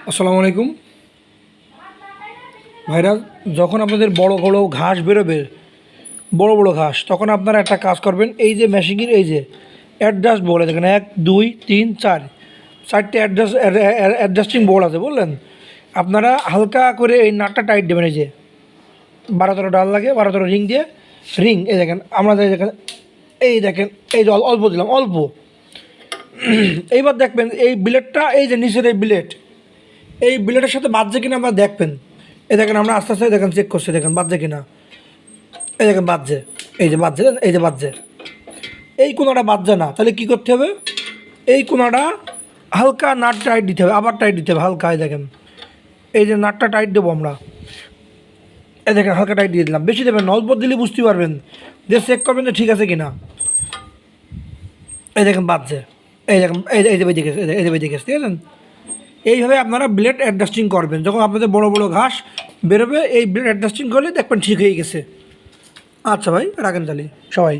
আসসালামু আলাইকুম ভাইরা। যখন আপনাদের বড় বড় ঘাস বেরোবে, বড় বড় ঘাস, তখন আপনারা একটা কাজ করবেন। এই যে মেশিনের এই যে অ্যাডজাস্ট বোর্ড আছে, এখানে 1 2 3 4 চারটে অ্যাডজাস্টিং বোর্ড আছে, বললেন। আপনারা হালকা করে এই নাটটা টাইট দেবেন। এই যে 12-13 ডাল লাগে, 12-13 রিং দিয়ে, রিং এই দেখেন, আমরা দেখেন, এই দেখেন, এই যে অল্প দিলাম, অল্প। এইবার দেখবেন এই ব্লেডটা, এই যে নিচের এই ব্লেড, এই ব্লেডের সাথে বাজছে কিনা আমরা দেখবেন। এই দেখেন, আমরা আস্তে আস্তে দেখেন চেক করছি, দেখেন বাজছে কিনা। এই দেখেন বাজছে, এই যে বাজছে, এই যে বাজছে। এই কোনাটা বাজছে না, তাহলে কী করতে হবে? এই কোনাটা হালকা নাট টাইট দিতে হবে, আবার টাইট দিতে হবে হালকা। এই দেখেন, এই যে নাটটা টাইট দেবো আমরা, এই দেখেন হালকা টাইট দিয়ে দিলাম। বেশি দেবেন না, অল্প দিলে বুঝতে পারবেন, দিয়ে চেক করবেন যে ঠিক আছে কিনা। এই দেখেন বাজছে, এই দেখেন, এই যে বেজে গেছে, এই যে বেজে গেছে, ঠিক আছে। এইভাবে আপনারা ব্লেড অ্যাডজাস্টিং করবেন। যখন আপনাদের বড় বড় ঘাস বেরোবে, এই ব্লেড অ্যাডজাস্টিং করলে দেখবেন ঠিক হয়ে গেছে। আচ্ছা ভাই, রাখেন তাহলে সবাই।